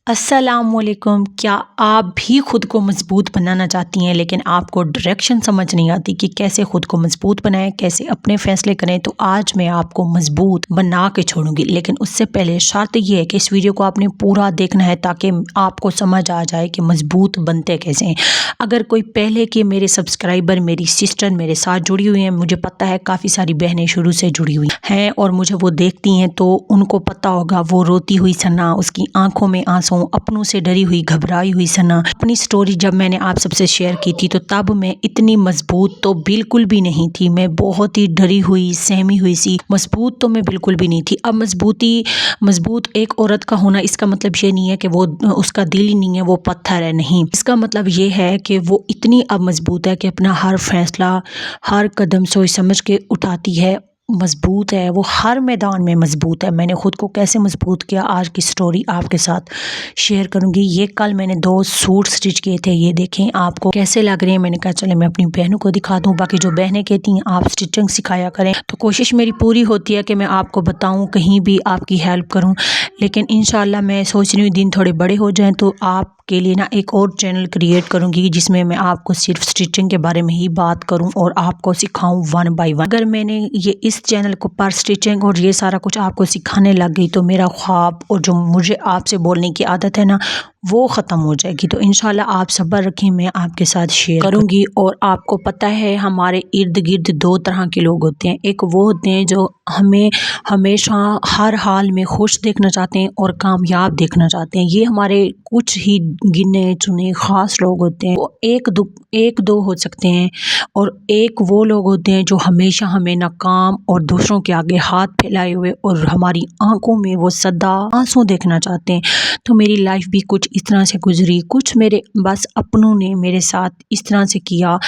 अस्सलामुअलैकुम। क्या आप भी खुद को मजबूत बनाना चाहती हैं लेकिन आपको डायरेक्शन समझ नहीं आती कि कैसे खुद को मजबूत बनाएं, कैसे अपने फैसले करें? तो आज मैं आपको मजबूत बना के छोड़ूंगी, लेकिन उससे पहले शर्त ये है कि इस वीडियो को आपने पूरा देखना है ताकि आपको समझ आ जाए कि मजबूत बनते कैसे हैं। अगर कोई पहले के मेरे सब्सक्राइबर, मेरी सिस्टर मेरे साथ जुड़ी हुई हैं, मुझे पता है काफ़ी सारी बहनें शुरू से जुड़ी हुई हैं और मुझे वो देखती हैं तो उनको पता होगा वो रोती हुई सना, उसकी आंखों में आंसू, अपनों से डरी हुई घबराई हुई सना। अपनी स्टोरी जब मैंने आप सबसे शेयर की थी तो तब मैं इतनी मजबूत तो बिल्कुल भी नहीं थी। मैं बहुत ही डरी हुई, सहमी हुई सी, मजबूत तो मैं बिल्कुल भी नहीं थी। अब मजबूत एक औरत का होना इसका मतलब ये नहीं है कि वो उसका दिल ही नहीं है, वो पत्थर है, नहीं। इसका मतलब ये है कि वो इतनी अब मजबूत है कि अपना हर फैसला, हर कदम सोच समझ के उठाती है। मजबूत है वो, हर मैदान में मजबूत है। मैंने खुद को कैसे मजबूत किया आज की स्टोरी आपके साथ शेयर करूंगी। ये कल मैंने 2 सूट स्टिच किए थे, ये देखें आपको कैसे लग रहे हैं। मैंने कहा चले मैं अपनी बहनों को दिखा दूं। बाकी जो बहनें कहती हैं आप स्टिचिंग सिखाया करें, तो कोशिश मेरी पूरी होती है कि मैं आपको बताऊं, कहीं भी आपकी हेल्प करूं। लेकिन इंशाल्लाह मैं सोच रही हूँ दिन थोड़े बड़े हो जाएं तो आप के लिए ना एक और चैनल क्रिएट करूंगी जिसमें मैं आपको सिर्फ स्टिचिंग के बारे में ही बात करूं और आपको सिखाऊं 1 बाय 1। अगर मैंने ये इस चैनल को पर स्टिचिंग और ये सारा कुछ आपको सिखाने लग गई तो मेरा ख्वाब और जो मुझे आपसे बोलने की आदत है ना वो ख़त्म हो जाएगी। तो इंशाल्लाह आप सब्र रखें, मैं आपके साथ शेयर करूंगी। और आपको पता है हमारे इर्द गिर्द 2 तरह के लोग होते हैं। एक वो होते हैं जो हमें हमेशा हर हाल में खुश देखना चाहते हैं और कामयाब देखना चाहते हैं। ये हमारे कुछ ही गिने चुने खास लोग होते हैं। वो एक दो हो सकते हैं। और एक वो लोग होते हैं जो हमेशा हमें नाकाम और दूसरों के आगे हाथ फैलाए हुए और हमारी आंखों में वो सदा आंसू देखना चाहते हैं। तो मेरी लाइफ भी कुछ इस तरह से गुजरी। कुछ मेरे बस अपनों ने मेरे साथ इस तरह से किया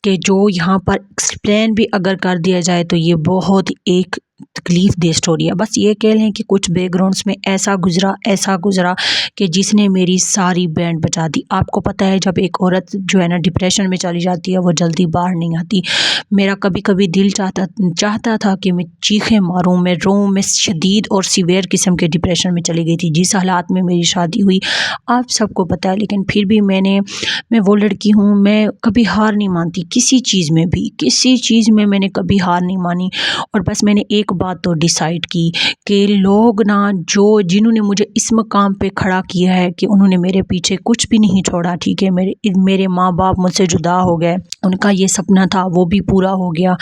कि जो यहाँ पर एक्सप्लेन भी अगर कर दिया जाए तो ये बहुत एक तकलीफ दे स्टोरी है। बस ये कह लें कि कुछ बैकग्राउंड्स में ऐसा गुजरा कि जिसने मेरी सारी बैंड बजा दी। आपको पता है जब एक औरत जो है ना डिप्रेशन में चली जाती है वो जल्दी बाहर नहीं आती। मेरा कभी कभी दिल चाहता था कि मैं चीखें मारूं, मैं रोऊं। मैं शदीद और सीवियर किस्म के डिप्रेशन में चली गई थी जिस हालात में मेरी शादी हुई, आप सबको पता है। लेकिन फिर भी मैं वो लड़की हूँ, मैं कभी हार नहीं मानती किसी चीज़ में भी। किसी चीज़ में मैंने कभी हार नहीं मानी। और बस मैंने एक बात तो डिसाइड की कि लोग ना जिन्होंने मुझे इस मकाम पे खड़ा किया है कि उन्होंने मेरे पीछे कुछ भी नहीं छोड़ा, ठीक है। मेरे माँ बाप मुझसे जुदा हो गए, उनका ये सपना था वो भी पूरा हो गया।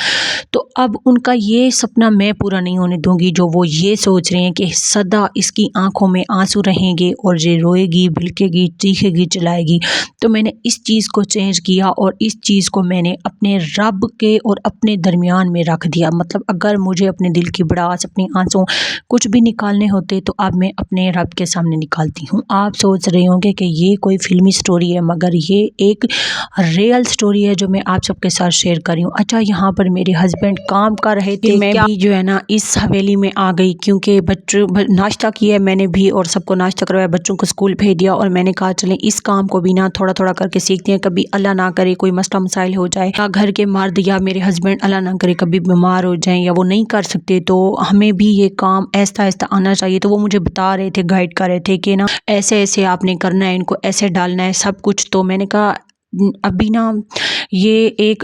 तो अब उनका ये सपना मैं पूरा नहीं होने दूंगी जो वो ये सोच रहे हैं कि सदा इसकी आंखों में आंसू रहेंगे और ये रोएगी, बिलकेगी, चीखेगी, चिल्लाएगी। तो मैंने इस चीज़ को चेंज किया और इस चीज़ को मैंने अपने रब के और अपने दरमियान में रख दिया। मतलब अगर मुझे अपने दिल की भड़ास, अपने आंसू कुछ भी निकालने होते तो अब मैं अपने रब के सामने निकालती हूँ। आप सोच रहे होंगे कि ये कोई फिल्मी स्टोरी है, मगर ये एक रियल स्टोरी है जो मैं आप सबके साथ शेयर कर रही हूँ। अच्छा, यहाँ पर मेरे हस्बैंड काम कर रहे थे, मैं भी जो है ना इस हवेली में आ गई क्योंकि बच्चों नाश्ता किया मैंने भी और सबको नाश्ता करवाया, बच्चों को स्कूल भेज दिया। और मैंने कहा चलें इस काम को भी ना थोड़ा थोड़ा करके सीखते हैं, कभी अल्लाह ना करे कोई मसला मसाइल हो जाए या घर के मर्द या मेरे हस्बैंड अल्लाह ना करे कभी बीमार हो जाएं या वो नहीं कर सकते तो हमें भी ये काम ऐसा ऐसा आना चाहिए। तो वो मुझे बता रहे थे, गाइड कर रहे थे कि ना ऐसे ऐसे आपने करना है, इनको ऐसे डालना है सब कुछ। तो मैंने कहा अभी ना ये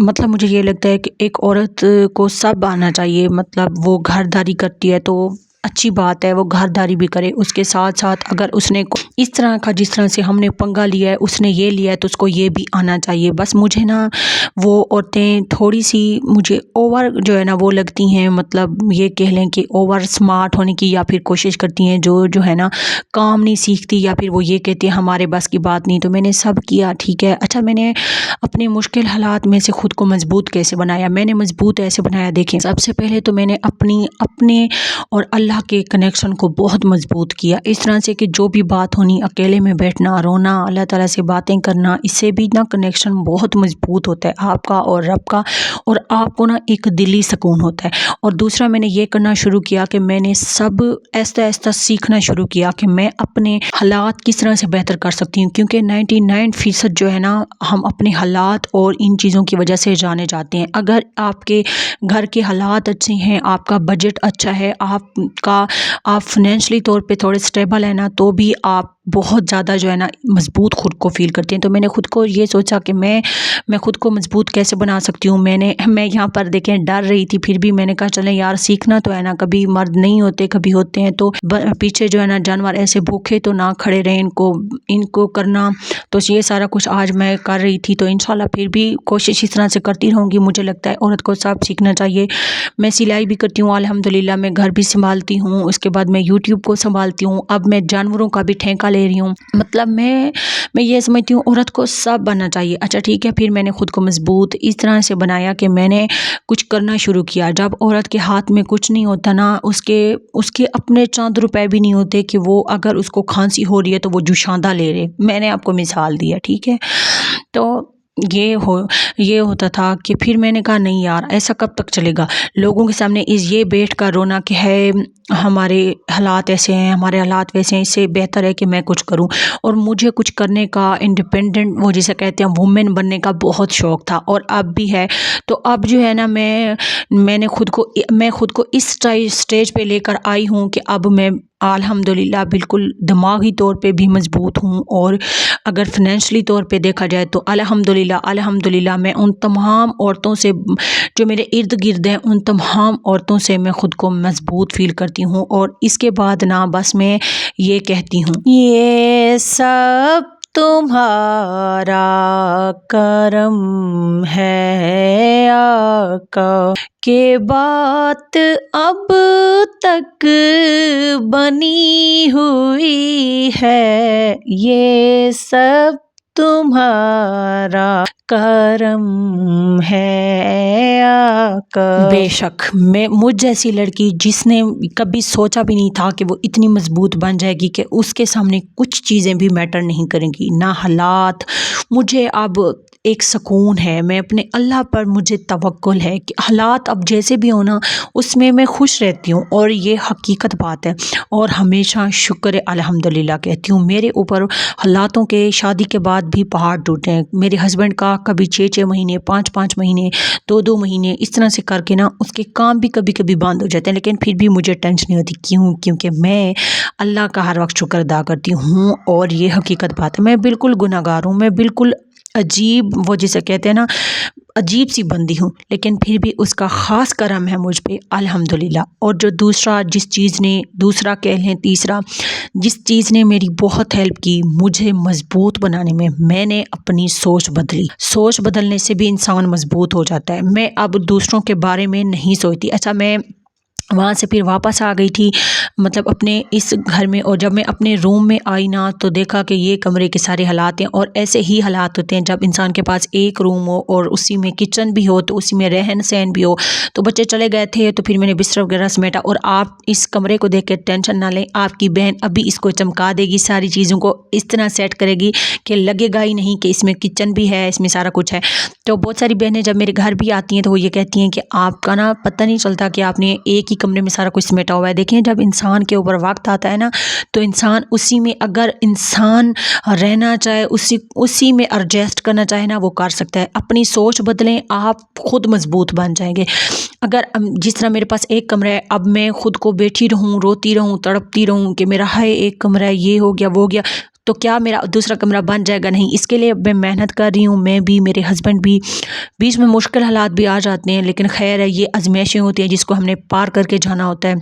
मतलब मुझे ये लगता है कि एक औरत को सब आना चाहिए। मतलब वो घरदारी करती है तो अच्छी बात है, वो घरदारी भी करे, उसके साथ साथ अगर उसने इस तरह का जिस तरह से हमने पंगा लिया है, उसने ये लिया है तो उसको ये भी आना चाहिए। बस मुझे ना वो औरतें थोड़ी सी मुझे ओवर जो है ना वो लगती हैं, मतलब ये कह लें कि ओवर स्मार्ट होने की या फिर कोशिश करती हैं, जो है ना काम नहीं सीखती या फिर वो ये कहती है हमारे बस की बात नहीं। तो मैंने सब किया, ठीक है। अच्छा, मैंने अपने मुश्किल हालात में से खुद को मजबूत कैसे बनाया? मैंने मजबूत ऐसे बनाया, देखें। सबसे पहले तो मैंने अपने और अल्लाह के कनेक्शन को बहुत मजबूत किया, इस तरह से कि जो भी बात होनी, अकेले में बैठना, रोना, अल्लाह ताला से बातें करना, इससे भी ना कनेक्शन बहुत मजबूत होता है आपका और रब का, और आपको ना एक दिली सुकून होता है। और दूसरा मैंने ये करना शुरू किया कि मैंने सब ऐसा ऐसा सीखना शुरू किया कि मैं अपने हालात किस तरह से बेहतर कर सकती हूँ, क्योंकि 99% जो है ना हम अपने हालात और इन चीज़ों की वजह से जाने जाते हैं। अगर आपके घर के हालात अच्छे हैं, आपका बजट अच्छा है, आप फाइनेंशियली तौर पे थोड़े स्टेबल है ना, तो भी आप बहुत ज़्यादा जो है ना मजबूत खुद को फील करती हैं। तो मैंने खुद को ये सोचा कि मैं खुद को मजबूत कैसे बना सकती हूँ। मैं यहाँ पर देखें डर रही थी, फिर भी मैंने कहा चलें यार सीखना तो है ना, कभी मर्द नहीं होते कभी होते हैं, तो पीछे जो है ना जानवर ऐसे भूखे तो ना खड़े रहे, इनको करना। तो ये सारा कुछ आज मैं कर रही थी, तो इंशाल्लाह फिर भी कोशिश इस तरह से करती रहूँगी। मुझे लगता है औरत को सब सीखना चाहिए। मैं सिलाई भी करती हूँ अल्हम्दुलिल्लाह, मैं घर भी संभालती हूँ, उसके बाद मैं यूट्यूब को संभालती हूँ, अब मैं जानवरों का भी ठेका ले रही हूँ। मतलब मैं ये समझती हूँ औरत को सब बनना चाहिए। अच्छा ठीक है, फिर मैंने खुद को मजबूत इस तरह से बनाया कि मैंने कुछ करना शुरू किया। जब औरत के हाथ में कुछ नहीं होता ना, उसके अपने चंद रुपए भी नहीं होते कि वो अगर उसको खांसी हो रही है तो वो जुशांदा ले रहे। मैंने आपको मिसाल दिया, ठीक है। तो ये होता था कि फिर मैंने कहा नहीं यार ऐसा कब तक चलेगा, लोगों के सामने ये बैठ कर रोना कि है हमारे हालात ऐसे हैं, हमारे हालात वैसे हैं, इससे बेहतर है कि मैं कुछ करूं। और मुझे कुछ करने का, इंडिपेंडेंट वो जिसे कहते हैं वुमेन बनने का बहुत शौक था, और अब भी है। तो अब जो है ना मैं खुद को इस स्टेज पे लेकर आई हूँ कि अब मैं अल्हम्दुलिल्लाह बिल्कुल दिमागी तौर पे भी मजबूत हूँ, और अगर फाइनेंशियली तौर पे देखा जाए तो अल्हम्दुलिल्लाह मैं उन तमाम औरतों से जो मेरे इर्द गिर्द हैं, उन तमाम औरतों से मैं खुद को मजबूत फील करती हूँ। और इसके बाद ना बस मैं ये कहती हूँ, ये सब तुम्हारा करम है आका, के बात अब तक बनी हुई है, ये सब तुम्हारा करम है आका। बेशक मुझ जैसी लड़की जिसने कभी सोचा भी नहीं था कि वो इतनी मजबूत बन जाएगी कि उसके सामने कुछ चीज़ें भी मैटर नहीं करेंगी, ना हालात। मुझे अब एक सुकून है, मैं अपने अल्लाह पर मुझे तवक्कुल है कि हालात अब जैसे भी हो ना उसमें मैं खुश रहती हूँ, और ये हकीकत बात है। और हमेशा शुक्र अल्हम्दुलिल्लाह कहती हूँ। मेरे ऊपर हालातों के शादी के बाद भी पहाड़ टूटे हैं। मेरे हस्बैंड का कभी 6-6 महीने, 5-5 महीने, 2-2 महीने इस तरह से करके ना उसके काम भी कभी कभी बंद हो जाते हैं, लेकिन फिर भी मुझे टेंशन नहीं होती। क्यों? क्योंकि मैं अल्लाह का हर वक्त शुक्र अदा करती हूँ, और ये हकीकत बात है। मैं बिल्कुल गुनाहगार हूँ, मैं बिल्कुल अजीब, वो जिसे कहते हैं ना अजीब सी बंदी हूँ, लेकिन फिर भी उसका ख़ास करम है मुझ पे अल्हम्दुलिल्लाह। और जो दूसरा तीसरा जिस चीज़ ने मेरी बहुत हेल्प की मुझे मजबूत बनाने में, मैंने अपनी सोच बदली। सोच बदलने से भी इंसान मजबूत हो जाता है। मैं अब दूसरों के बारे में नहीं सोचती। अच्छा, मैं वहाँ से फिर वापस आ गई थी, मतलब अपने इस घर में। और जब मैं अपने रूम में आई ना तो देखा कि ये कमरे के सारे हालात हैं, और ऐसे ही हालात होते हैं जब इंसान के पास एक रूम हो और उसी में किचन भी हो, तो उसी में रहन सहन भी हो। तो बच्चे चले गए थे तो फिर मैंने बिस्तर वगैरह समेटा। और आप इस कमरे को देख के टेंशन ना लें, आपकी बहन अभी इसको चमका देगी, सारी चीज़ों को इस तरह सेट करेगी कि लगेगा ही नहीं कि इसमें किचन भी है, इसमें सारा कुछ है। तो बहुत सारी बहनें जब मेरे घर भी आती हैं तो वो ये कहती हैं कि आपका ना पता नहीं चलता कि आपने एक ही कमरे में सारा कुछ समेटा हुआ है। देखें, जब इंसान के ऊपर वक्त आता है ना तो इंसान उसी में, अगर इंसान रहना चाहे, उसी में एडजस्ट करना चाहे ना, वो कर सकता है। अपनी सोच बदलें, आप खुद मजबूत बन जाएंगे। अगर जिस तरह मेरे पास एक कमरा है, अब मैं खुद को बैठी रहूं, रोती रहूं, तड़पती रहूं कि मेरा है एक कमरा है, ये हो गया वो हो गया, तो क्या मेरा दूसरा कमरा बन जाएगा? नहीं। इसके लिए मैं मेहनत कर रही हूँ, मैं भी, मेरे हस्बैंड भी। बीच में मुश्किल हालात भी आ जाते हैं, लेकिन खैर है, ये आजमाइशें होती हैं जिसको हमने पार करके जाना होता है।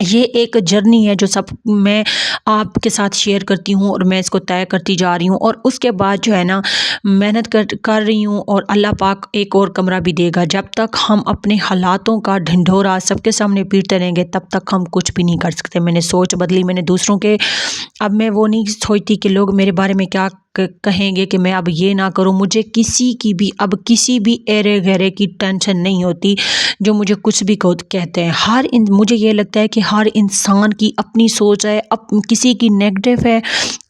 ये एक जर्नी है जो सब मैं आपके साथ शेयर करती हूँ, और मैं इसको तय करती जा रही हूँ। और उसके बाद जो है ना मेहनत कर रही हूँ, और अल्लाह पाक एक और कमरा भी देगा। जब तक हम अपने हालातों का ढिंढोरा सबके सामने पीटते रहेंगे तब तक हम कुछ भी नहीं कर सकते। मैंने सोच बदली, मैंने दूसरों के, अब मैं वो नहीं सोचती कि लोग मेरे बारे में क्या कहेंगे कि मैं अब ये ना करूं। मुझे किसी भी एरे गहरे की टेंशन नहीं होती जो मुझे कुछ भी कहते हैं। मुझे ये लगता है कि हर इंसान की अपनी सोच है, किसी की नेगेटिव है,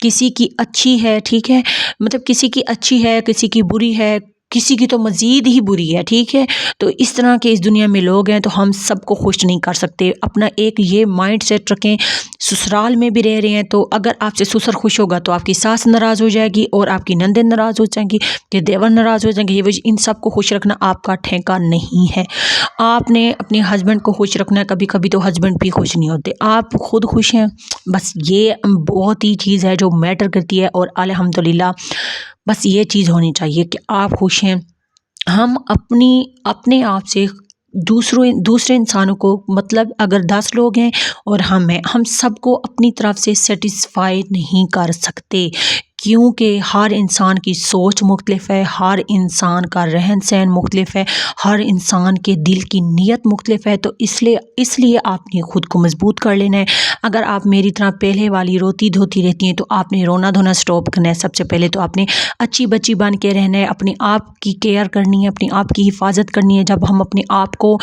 किसी की अच्छी है, ठीक है, मतलब किसी की अच्छी है, किसी की बुरी है, किसी की तो मज़ीद ही बुरी है, ठीक है। तो इस तरह के इस दुनिया में लोग हैं, तो हम सबको खुश नहीं कर सकते। अपना एक ये माइंड सेट रखें, ससुराल में भी रह रहे हैं तो अगर आपसे ससुर खुश होगा तो आपकी सास नाराज़ हो जाएगी और आपकी नंदें नाराज़ हो जाएंगी, कि देवर नाराज़ हो जाएंगे। ये वजह इन सबको खुश रखना आपका ठेका नहीं है। आपने अपने हस्बैंड को खुश रखना है। कभी कभी तो हस्बैंड भी खुश नहीं होते, आप खुद खुश हैं, बस ये बहुत ही चीज़ है जो मैटर करती है। और अल्हम्दुलिल्लाह बस ये चीज़ होनी चाहिए कि आप खुश हैं। हम अपने आप से दूसरे इंसानों को, मतलब अगर 10 लोग हैं और हम सबको अपनी तरफ से सेटिस्फाई नहीं कर सकते, क्योंकि हर इंसान की सोच मुख्तलिफ है, हर इंसान का रहन सहन मुख्तलिफ है, हर इंसान के दिल की नीयत मुख्तलिफ है। तो इसलिए आपने ख़ुद को मजबूत कर लेना है। अगर आप मेरी तरह पहले वाली रोती धोती रहती हैं तो आपने रोना धोना स्टॉप करना है। सबसे पहले तो आपने अच्छी बच्ची बन के रहना है, अपने आप की केयर करनी है, अपनी आप की हिफाजत करनी है। जब हम अपने आप को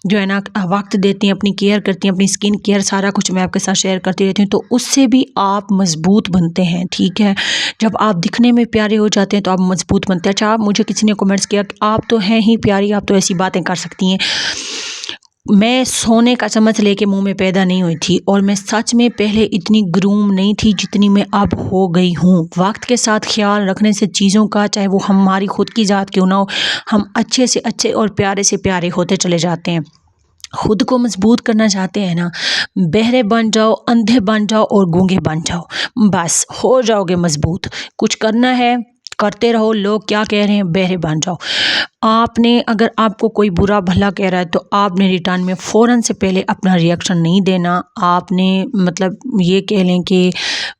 जो है ना वक्त देते हैं, अपनी केयर करती हैं, अपनी स्किन केयर सारा कुछ मैं आपके साथ शेयर करती रहती हूँ, तो उससे भी आप मजबूत बनते हैं, ठीक है। जब आप दिखने में प्यारे हो जाते हैं तो आप मजबूत बनते हैं। अच्छा, आप मुझे किसी ने कमेंट्स किया कि आप तो हैं ही प्यारी, आप तो ऐसी बातें कर सकती हैं। मैं सोने का चम्मच लेके मुंह में पैदा नहीं हुई थी और मैं सच में पहले इतनी ग्रूम नहीं थी जितनी मैं अब हो गई हूँ। वक्त के साथ ख्याल रखने से चीज़ों का, चाहे वो हमारी खुद की ज़ात क्यों ना हो, हम अच्छे से अच्छे और प्यारे से प्यारे होते चले जाते हैं। खुद को मजबूत करना चाहते हैं ना, बहरे बन जाओ, अंधे बन जाओ और गूंगे बन जाओ, बस हो जाओगे मजबूत। कुछ करना है करते रहो, लोग क्या कह रहे हैं बहरे बन जाओ। आपने अगर आपको कोई बुरा भला कह रहा है तो आपने रिटर्न में फ़ौरन से पहले अपना रिएक्शन नहीं देना। आपने मतलब ये कह लें कि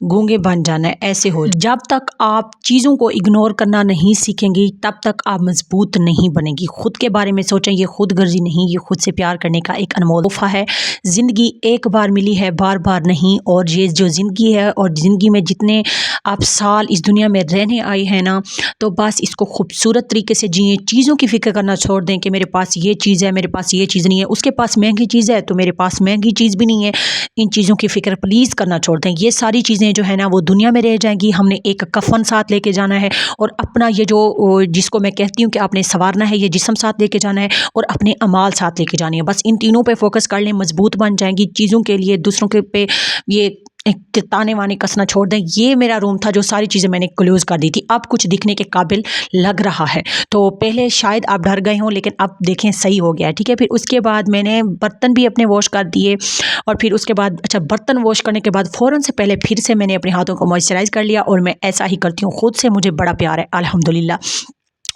गूंगे बन जाना है, ऐसे हो। जब तक आप चीज़ों को इग्नोर करना नहीं सीखेंगी तब तक आप मजबूत नहीं बनेगी। खुद के बारे में सोचें, ये खुद गर्जी नहीं, ये खुद से प्यार करने का एक अनमोल तोहफा है। ज़िंदगी एक बार मिली है, बार बार नहीं। और ये जो ज़िंदगी है और ज़िंदगी में जितने आप साल इस दुनिया में रहने आए हैं ना, तो बस इसको खूबसूरत तरीके से जिए। चीज़ों की फ़िक्र करना छोड़ दें कि मेरे पास ये चीज़ है, मेरे पास ये चीज़ नहीं है, उसके पास महंगी चीज़ है तो मेरे पास महंगी चीज़ भी नहीं है। इन चीज़ों की फ़िक्र प्लीज़ करना छोड़ दें। ये सारी चीज़ें जो है ना वो दुनिया में रह जाएंगी। हमने एक कफन साथ लेके जाना है और अपना ये जो जिसको मैं कहती हूँ कि आपने संवारना है, ये जिस्म साथ लेके जाना है और अपने अमाल साथ लेके जानी है। बस इन तीनों पे फोकस कर लें, मजबूत बन जाएंगी। चीज़ों के लिए दूसरों के पे ये ताने वाने कसना छोड़ दें। ये मेरा रूम था जो सारी चीज़ें मैंने क्लोज़ कर दी थी। अब कुछ दिखने के काबिल लग रहा है, तो पहले शायद आप डर गए हों लेकिन अब देखें सही हो गया है, ठीक है। फिर उसके बाद मैंने बर्तन भी अपने वॉश कर दिए और फिर उसके बाद अच्छा बर्तन वॉश करने के बाद फ़ौरन से पहले फिर से मैंने अपने हाथों को मॉइस्चराइज़ कर लिया। और मैं ऐसा ही करती हूँ, खुद से मुझे बड़ा प्यार है अल्हम्दुलिल्लाह,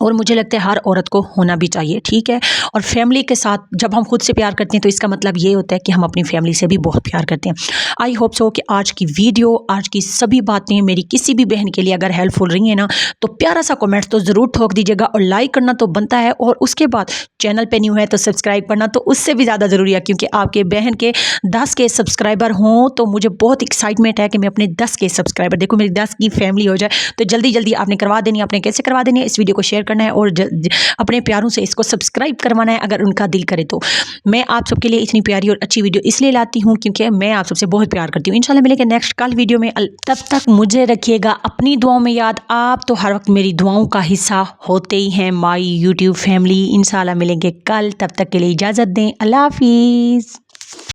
और मुझे लगता है हर औरत को होना भी चाहिए, ठीक है। और फैमिली के साथ जब हम खुद से प्यार करते हैं तो इसका मतलब ये होता है कि हम अपनी फैमिली से भी बहुत प्यार करते हैं। आई होप सो कि आज की वीडियो, आज की सभी बातें मेरी किसी भी बहन के लिए अगर हेल्पफुल रही है ना, तो प्यारा सा कमेंट तो ज़रूर ठोक दीजिएगा और लाइक करना तो बनता है। और उसके बाद चैनल पे न्यू है तो सब्सक्राइब करना तो उससे भी ज़्यादा ज़रूरी है, क्योंकि आपके बहन के 10 के सब्सक्राइबर हों तो मुझे बहुत एक्साइटमेंट है कि मैं अपने 10 के सब्सक्राइबर, देखो मेरी 10 की फैमिली हो जाए। तो जल्दी जल्दी आपने करवा देनी है। आपने कैसे करवा देनी है, इस वीडियो को शेयर करना है और अपने प्यारों से इसको सब्सक्राइब करवाना है अगर उनका दिल करे तो। मैं आप सबके लिए इतनी प्यारी और अच्छी वीडियो इसलिए लाती हूँ क्योंकि मैं आप सबसे बहुत प्यार करती हूँ। इंशाल्लाह मिलेंगे नेक्स्ट कल वीडियो में। तब तक मुझे रखिएगा अपनी दुआओं में याद। आप तो हर वक्त मेरी दुआओं का हिस्सा होते ही हैं, माई यूट्यूब फैमिली। इंशाल्लाह मिलेंगे कल, तब तक के लिए इजाज़त दें। अल्लाह हाफिज़।